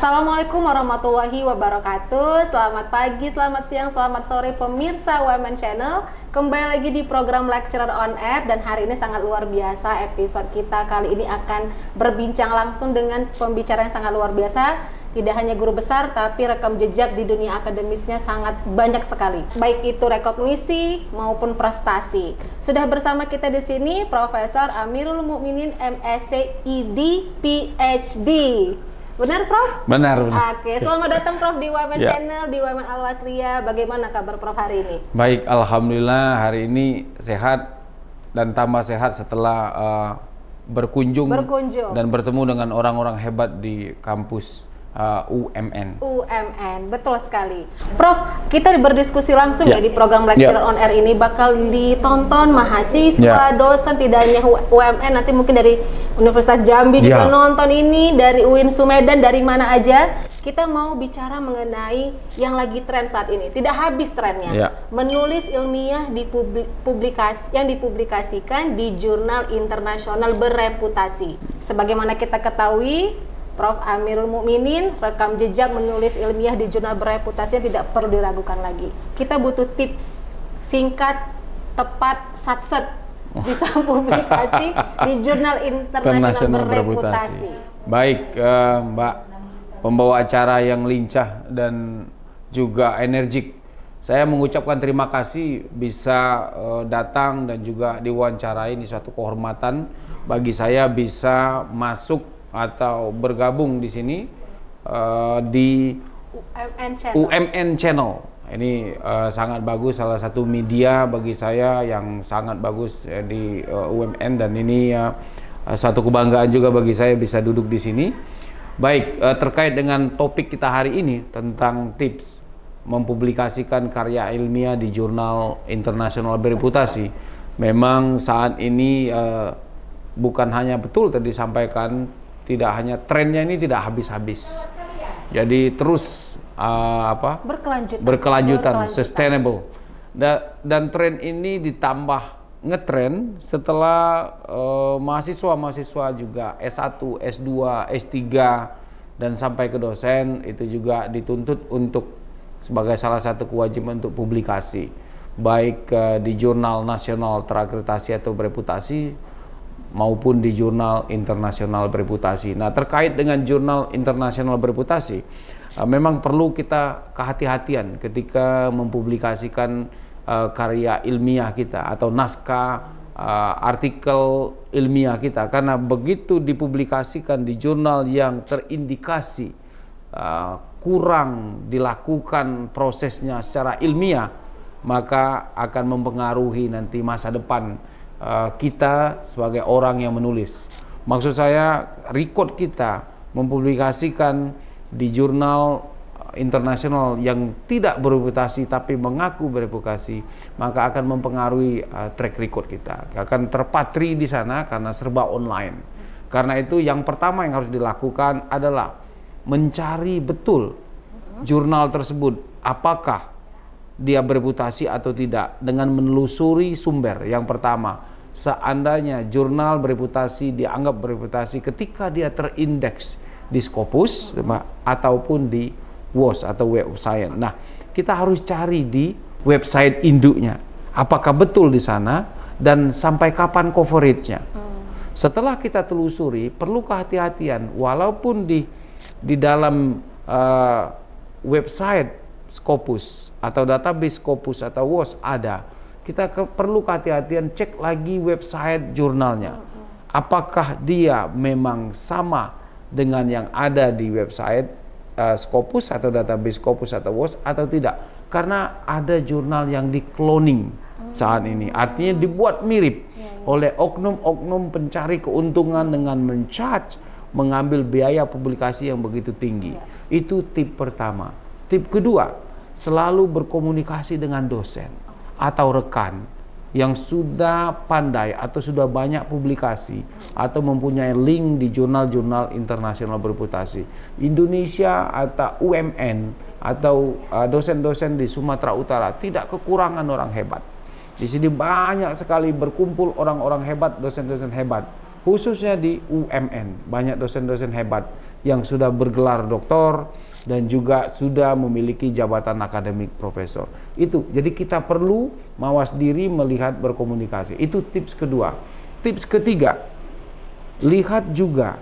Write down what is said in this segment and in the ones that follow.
Assalamualaikum warahmatullahi wabarakatuh. Selamat pagi, selamat siang, selamat sore pemirsa UMN Channel. Kembali lagi di program Lecturer on Air, dan hari ini sangat luar biasa. Episode kita kali ini akan berbincang langsung dengan pembicara yang sangat luar biasa. Tidak hanya guru besar, tapi rekam jejak di dunia akademisnya sangat banyak sekali. Baik itu rekognisi maupun prestasi. Sudah bersama kita di sini Profesor Amirul Mukminin MSc ID PhD. Benar, Prof? Benar. Oke, selamat datang Prof di UMN Channel, di UMN Al-Wasriyah. Bagaimana kabar Prof hari ini? Baik, alhamdulillah hari ini sehat dan tambah sehat setelah berkunjung dan bertemu dengan orang-orang hebat di kampus UMN. UMN, betul sekali. Prof, kita berdiskusi langsung ya di program Lecturer on Air ini, bakal ditonton mahasiswa, dosen, tidak hanya UMN, nanti mungkin dari Universitas Jambi juga nonton ini, dari UIN Sumedan, dari mana aja. Kita mau bicara mengenai yang lagi tren saat ini, tidak habis trennya. Menulis ilmiah di yang dipublikasikan di jurnal internasional bereputasi. Sebagaimana kita ketahui, Prof. Amirul Mukminin rekam jejak menulis ilmiah di jurnal bereputasi tidak perlu diragukan lagi. Kita butuh tips singkat, tepat, satset, bisa publikasi di jurnal internasional bereputasi. Baik, Mbak pembawa acara yang lincah dan juga energik. Saya mengucapkan terima kasih bisa datang dan juga diwawancarai. Ini suatu kehormatan bagi saya bisa masuk atau bergabung di sini di UMN Channel. Ini sangat bagus, salah satu media bagi saya yang sangat bagus di UMN, dan ini satu kebanggaan juga bagi saya bisa duduk di sini. Baik, terkait dengan topik kita hari ini tentang tips mempublikasikan karya ilmiah di jurnal internasional bereputasi. Memang saat ini bukan hanya betul tadi disampaikan, tidak hanya trennya ini tidak habis-habis, jadi terus berkelanjutan, sustainable, dan tren ini ditambah ngetren setelah mahasiswa juga S1, S2, S3 dan sampai ke dosen itu juga dituntut untuk sebagai salah satu kewajiban untuk publikasi, baik di jurnal nasional terakreditasi atau bereputasi maupun di jurnal internasional bereputasi. Nah, terkait dengan jurnal internasional bereputasi, memang perlu kita kehati-hatian ketika mempublikasikan karya ilmiah kita atau naskah artikel ilmiah kita, karena begitu dipublikasikan di jurnal yang terindikasi kurang dilakukan prosesnya secara ilmiah, maka akan mempengaruhi nanti masa depan kita sebagai orang yang menulis. Maksud saya, record kita mempublikasikan di jurnal internasional yang tidak bereputasi tapi mengaku bereputasi, maka akan mempengaruhi track record kita, akan terpatri di sana karena serba online. Karena itu yang pertama yang harus dilakukan adalah mencari betul jurnal tersebut apakah dia bereputasi atau tidak, dengan menelusuri sumber. Yang pertama, seandainya jurnal bereputasi dianggap bereputasi ketika dia terindeks di Scopus ataupun di WOS atau Web of Science. Nah, kita harus cari di website induknya apakah betul di sana dan sampai kapan coveragenya. Setelah kita telusuri, perlu kehati-hatian, walaupun di dalam website Scopus atau database Scopus atau WOS ada, kita perlu kehati-hatian cek lagi website jurnalnya. Apakah dia memang sama dengan yang ada di website Scopus atau database Scopus atau WOS atau tidak. Karena ada jurnal yang di-cloning saat ini. Artinya dibuat mirip oleh oknum-oknum pencari keuntungan dengan mengambil biaya publikasi yang begitu tinggi. Itu tip pertama. Tip kedua, selalu berkomunikasi dengan dosen atau rekan yang sudah pandai atau sudah banyak publikasi atau mempunyai link di jurnal-jurnal internasional bereputasi. Indonesia atau UMN atau dosen-dosen di Sumatera Utara tidak kekurangan orang hebat. Di sini banyak sekali berkumpul orang-orang hebat, dosen-dosen hebat, khususnya di UMN. Banyak dosen-dosen hebat yang sudah bergelar doktor dan juga sudah memiliki jabatan akademik profesor. Itu, jadi kita perlu mawas diri melihat berkomunikasi. Itu tips kedua. Tips ketiga, lihat juga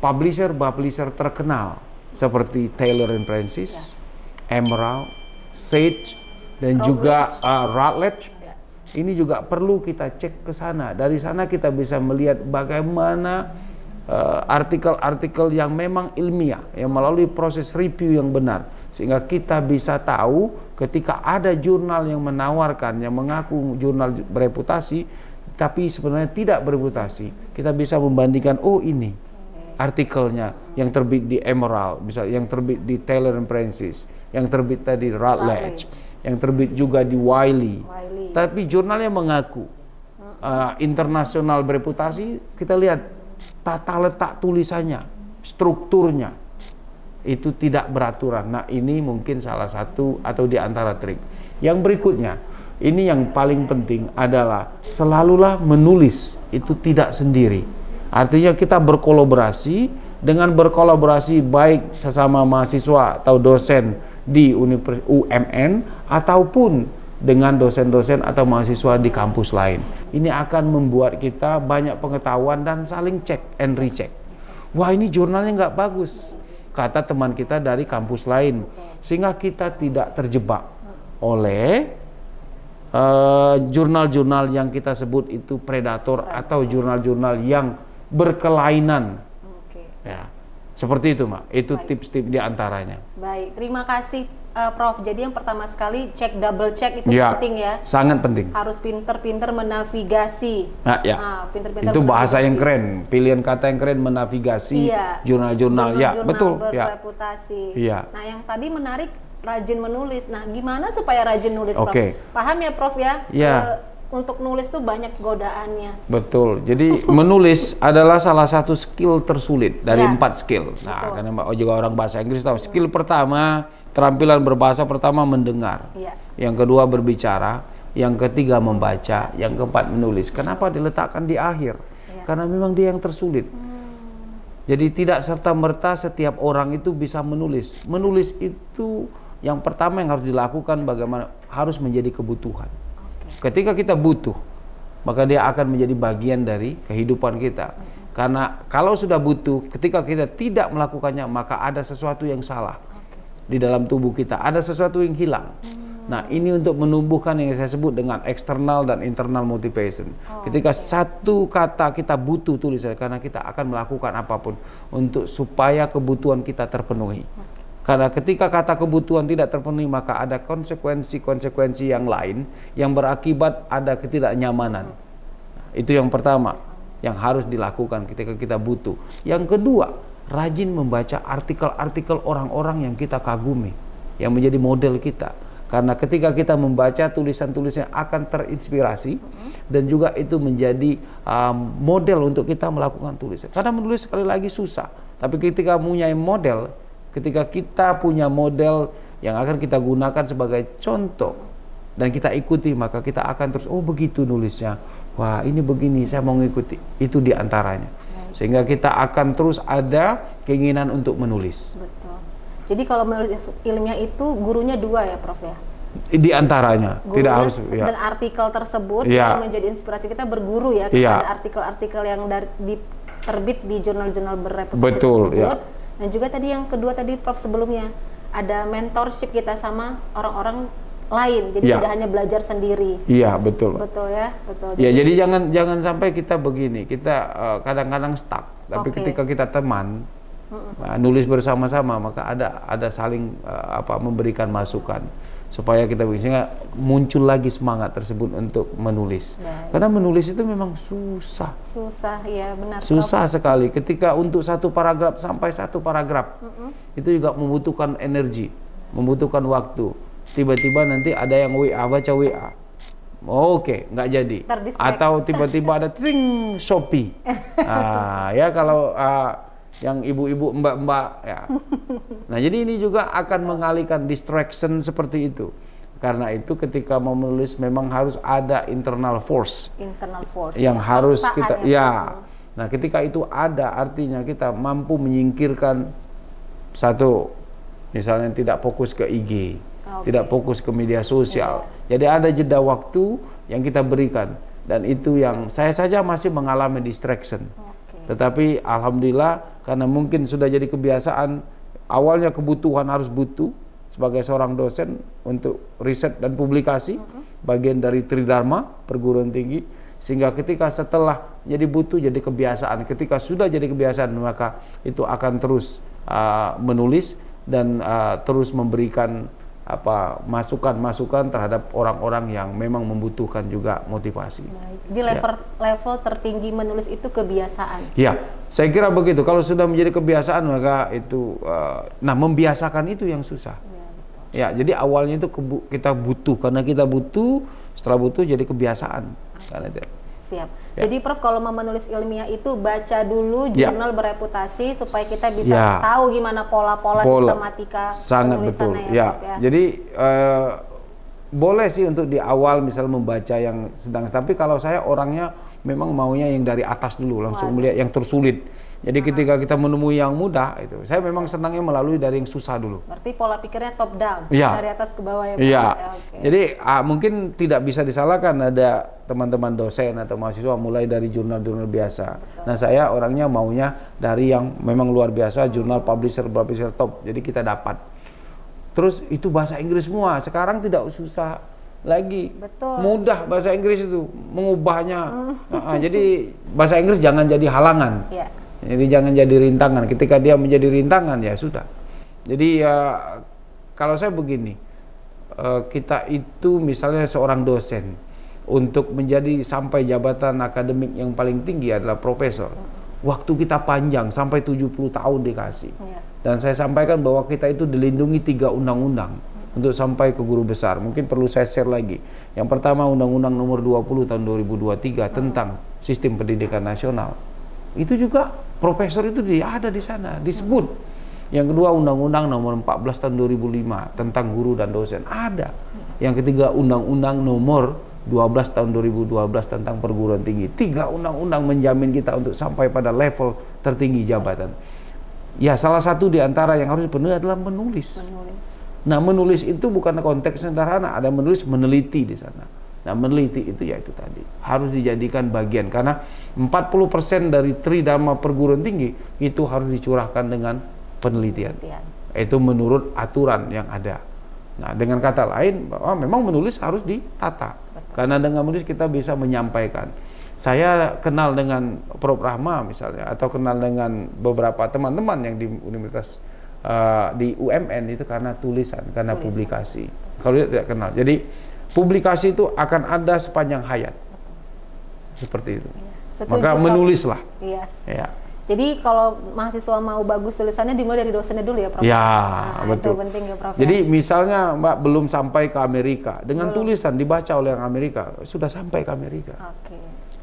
publisher terkenal seperti Taylor & Francis, Emerald, Sage, dan juga Routledge. Ini juga perlu kita cek ke sana. Dari sana kita bisa melihat bagaimana artikel-artikel yang memang ilmiah, yang melalui proses review yang benar, sehingga kita bisa tahu ketika ada jurnal yang menawarkan, yang mengaku jurnal bereputasi, tapi sebenarnya tidak bereputasi, kita bisa membandingkan, oh ini artikelnya yang terbit di Emerald, misalnya yang terbit di Taylor & Francis, yang terbit tadi Routledge, yang terbit juga di Wiley. Tapi jurnalnya mengaku internasional bereputasi, kita lihat tata letak tulisannya, strukturnya itu tidak beraturan. Nah, ini mungkin salah satu atau di antara trik. Yang berikutnya, ini yang paling penting adalah selalulah menulis itu tidak sendiri. Artinya kita berkolaborasi, dengan berkolaborasi baik sesama mahasiswa atau dosen di UMN ataupun dengan dosen-dosen atau mahasiswa di kampus lain. Ini akan membuat kita banyak pengetahuan dan saling cek and recheck. Wah, ini jurnalnya nggak bagus, kata teman kita dari kampus lain. Sehingga kita tidak terjebak oleh jurnal-jurnal yang kita sebut itu predator atau jurnal-jurnal yang berkelainan. Ya, seperti itu, Mak. Itu tips-tips di antaranya. Baik, terima kasih Prof. Jadi yang pertama sekali double check itu penting ya. Sangat penting. Harus pinter-pinter menavigasi. Pinter-pinter itu bahasa yang keren, pilihan kata yang keren, menavigasi jurnal-jurnal. Ya, betul. Berreputasi. Nah, yang tadi menarik, rajin menulis. Nah, gimana supaya rajin nulis, Prof? Paham ya, Prof ya? Untuk nulis tuh banyak godaannya. Betul. Jadi menulis adalah salah satu skill tersulit dari 4 skill. Nah, karena Mbak juga orang bahasa Inggris tahu. Skill pertama, keterampilan berbahasa pertama mendengar. Yang kedua berbicara, yang ketiga membaca, yang keempat menulis. Kenapa diletakkan di akhir? Karena memang dia yang tersulit. Jadi tidak serta-merta setiap orang itu bisa menulis. Menulis itu yang pertama yang harus dilakukan bagaimana harus menjadi kebutuhan. Ketika kita butuh, maka dia akan menjadi bagian dari kehidupan kita. Karena kalau sudah butuh, ketika kita tidak melakukannya, maka ada sesuatu yang salah di dalam tubuh kita, ada sesuatu yang hilang. Nah, ini untuk menumbuhkan yang saya sebut dengan external dan internal motivation. Ketika satu kata kita butuh tulisan, karena kita akan melakukan apapun untuk supaya kebutuhan kita terpenuhi. Karena ketika kata kebutuhan tidak terpenuhi, maka ada konsekuensi-konsekuensi yang lain yang berakibat ada ketidaknyamanan. Itu yang pertama yang harus dilakukan ketika kita butuh. Yang kedua, rajin membaca artikel-artikel orang-orang yang kita kagumi, yang menjadi model kita. Karena ketika kita membaca tulisan-tulisan akan terinspirasi dan juga itu menjadi model untuk kita melakukan tulisan. Karena menulis sekali lagi susah, tapi ketika punya model, ketika kita punya model yang akan kita gunakan sebagai contoh dan kita ikuti, maka kita akan terus, oh begitu nulisnya, wah ini begini, saya mau ngikuti. Itu diantaranya. Sehingga kita akan terus ada keinginan untuk menulis. Betul. Jadi kalau menulis ilmiah itu gurunya 2 ya, Prof ya? Di antaranya, tidak harus. Dan artikel tersebut yang menjadi inspirasi kita berguru ya, kepada artikel-artikel yang terbit di jurnal-jurnal berreputasi tersebut. Dan juga tadi yang kedua tadi Prof sebelumnya, ada mentorship kita sama orang-orang lain, jadi tidak hanya belajar sendiri. Iya, betul. Betul ya, betul. Ya, jadi jangan sampai kita begini, kita kadang-kadang stuck. Tapi ketika kita teman, nulis bersama-sama, maka ada saling memberikan masukan supaya kita bisa muncul lagi semangat tersebut untuk menulis. Karena menulis itu memang susah. Susah, ya benar. Susah sekali. Ketika untuk satu paragraf sampai satu paragraf, itu juga membutuhkan energi, membutuhkan waktu. Tiba-tiba nanti ada yang WA, baca WA. Oke, nggak jadi. Atau tiba-tiba ada ting Shopee. Ya kalau yang ibu-ibu, mbak-mbak ya. Nah, jadi ini juga akan mengalihkan distraction seperti itu. Karena itu ketika mau menulis memang harus ada internal force. Yang harus kita Nah, ketika itu ada, artinya kita mampu menyingkirkan satu, misalnya tidak fokus ke IG, tidak fokus ke media sosial. Jadi ada jeda waktu yang kita berikan, dan itu yang saya saja masih mengalami distraction. Tetapi alhamdulillah, karena mungkin sudah jadi kebiasaan, awalnya kebutuhan harus butuh sebagai seorang dosen untuk riset dan publikasi, bagian dari Tridharma perguruan tinggi. Sehingga ketika setelah jadi butuh, jadi kebiasaan. Ketika sudah jadi kebiasaan, maka itu akan terus menulis dan terus memberikan masukan-masukan terhadap orang-orang yang memang membutuhkan juga motivasi. Di level tertinggi menulis itu kebiasaan. Ya, saya kira begitu. Kalau sudah menjadi kebiasaan, maka itu, membiasakan itu yang susah. Ya, jadi awalnya itu kita butuh, karena kita butuh, setelah butuh jadi kebiasaan. Siap. Jadi Prof, kalau mau menulis ilmiah itu baca dulu jurnal bereputasi supaya kita bisa tahu gimana pola-pola sistematika sangat betul. Ya. Jadi boleh sih untuk di awal misal membaca yang sedang, tapi kalau saya orangnya memang maunya yang dari atas dulu, langsung melihat yang tersulit. Jadi ketika kita menemui yang mudah, itu saya memang senangnya melalui dari yang susah dulu. Berarti pola pikirnya top down, dari atas ke bawah ya Pak? Iya. Jadi mungkin tidak bisa disalahkan ada teman-teman dosen atau mahasiswa mulai dari jurnal-jurnal biasa. Nah, saya orangnya maunya dari yang memang luar biasa, jurnal publisher top. Jadi kita dapat. Terus itu bahasa Inggris semua. Sekarang tidak susah lagi. Mudah bahasa Inggris itu mengubahnya. Jadi bahasa Inggris jangan jadi halangan. Jadi jangan jadi rintangan. Ketika dia menjadi rintangan, ya sudah. Jadi kalau saya begini, kita itu misalnya seorang dosen, untuk menjadi sampai jabatan akademik yang paling tinggi adalah profesor. Waktu kita panjang, sampai 70 tahun dikasih. Dan saya sampaikan bahwa kita itu dilindungi 3 undang-undang untuk sampai ke guru besar. Mungkin perlu saya share lagi. Yang pertama, Undang-Undang Nomor 20 tahun 2023 tentang Sistem Pendidikan Nasional. Itu juga profesor itu ada di sana, disebut. Yang kedua, Undang-Undang Nomor 14 tahun 2005 tentang guru dan dosen, ada. Yang ketiga, Undang-Undang Nomor 12 tahun 2012 tentang perguruan tinggi. 3 undang-undang menjamin kita untuk sampai pada level tertinggi jabatan. Ya, salah satu di antara yang harus dipenuhi adalah menulis. Nah, menulis itu bukan konteks sederhana, ada menulis, meneliti di sana. Nah, meneliti itu ya itu tadi harus dijadikan bagian, karena 40% dari Tridharma perguruan tinggi itu harus dicurahkan dengan penelitian. Itu menurut aturan yang ada. Nah, dengan kata lain bahwa memang menulis harus ditata. Karena dengan menulis kita bisa menyampaikan. Saya kenal dengan Prof. Rahma misalnya, atau kenal dengan beberapa teman-teman yang di universitas di UMN itu karena tulisan, karena publikasi. Kalau dia tidak kenal. Jadi publikasi itu akan ada sepanjang hayat. Seperti itu. Maka menulislah. Ya. Jadi kalau mahasiswa mau bagus tulisannya dimulai dari dosennya dulu ya Prof? Ya, betul. Itu penting ya Prof. Jadi misalnya Mbak belum sampai ke Amerika, dengan tulisan dibaca oleh yang Amerika, sudah sampai ke Amerika.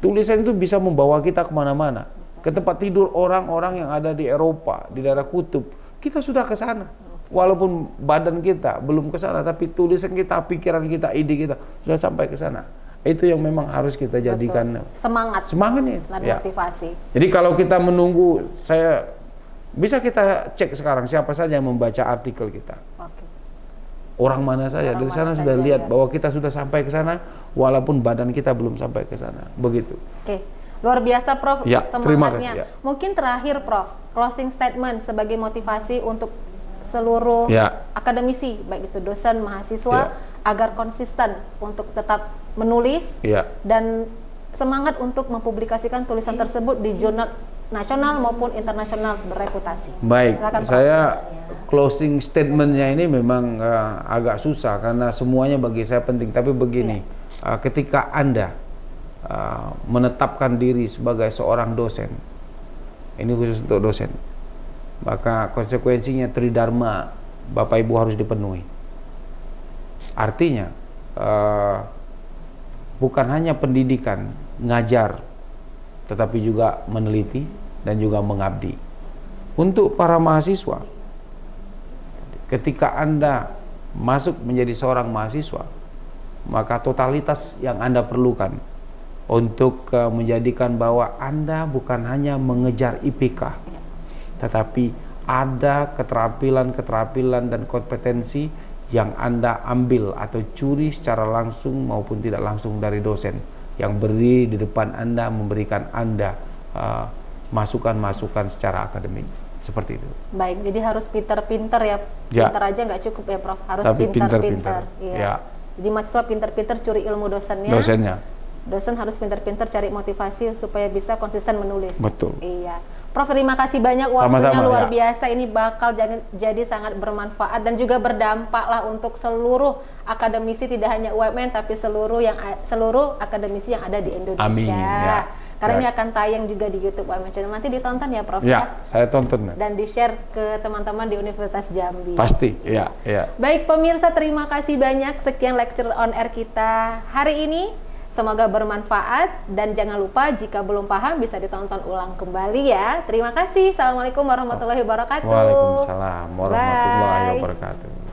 Tulisan itu bisa membawa kita kemana-mana. Ke tempat tidur orang-orang yang ada di Eropa, di daerah kutub, kita sudah ke sana. Walaupun badan kita belum ke sana, tapi tulisan kita, pikiran kita, ide kita sudah sampai ke sana. Itu yang memang harus kita jadikan semangatnya dan motivasi. Jadi kalau kita menunggu, bisa kita cek sekarang siapa saja yang membaca artikel kita. Orang mana saja dari sana sudah lihat bahwa kita sudah sampai ke sana, walaupun badan kita belum sampai ke sana. Begitu. Luar biasa Prof, semangatnya. Terima kasih, Mungkin terakhir Prof, closing statement sebagai motivasi untuk seluruh akademisi, baik itu dosen, mahasiswa, agar konsisten untuk tetap menulis dan semangat untuk mempublikasikan tulisan tersebut di jurnal nasional maupun internasional berreputasi. Baik, saya closing statementnya ini memang agak susah karena semuanya bagi saya penting. Tapi begini, ketika Anda menetapkan diri sebagai seorang dosen, ini khusus untuk dosen, maka konsekuensinya Tridharma Bapak Ibu harus dipenuhi. Artinya bukan hanya pendidikan, ngajar, tetapi juga meneliti dan juga mengabdi. Untuk para mahasiswa, ketika Anda masuk menjadi seorang mahasiswa, maka totalitas yang Anda perlukan untuk menjadikan bahwa Anda bukan hanya mengejar IPK, tetapi ada keterampilan dan kompetensi yang Anda ambil atau curi secara langsung maupun tidak langsung dari dosen yang berdiri di depan Anda, memberikan Anda masukan-masukan secara akademik. Seperti itu. Baik, jadi harus pinter-pinter ya. Pinter aja nggak cukup ya Prof, harus pinter-pinter. Ya. Jadi mahasiswa pinter-pinter curi ilmu dosennya. Dosen harus pinter-pinter cari motivasi supaya bisa konsisten menulis. Betul. Iya. Prof, terima kasih banyak, waktunya luar biasa. Ini bakal jadi sangat bermanfaat dan juga berdampak lah untuk seluruh akademisi, tidak hanya UMN tapi seluruh akademisi yang ada di Indonesia. Amin. Ya. Karena ini akan tayang juga di YouTube UMN Channel. Nanti ditonton ya Prof? Ya, saya tonton. Dan di-share ke teman-teman di Universitas Jambi. Pasti, ya. Baik pemirsa, terima kasih banyak. Sekian lecture on air kita hari ini. Semoga bermanfaat. Dan jangan lupa jika belum paham bisa ditonton ulang kembali ya. Terima kasih. Assalamualaikum warahmatullahi wabarakatuh. Waalaikumsalam warahmatullahi wabarakatuh.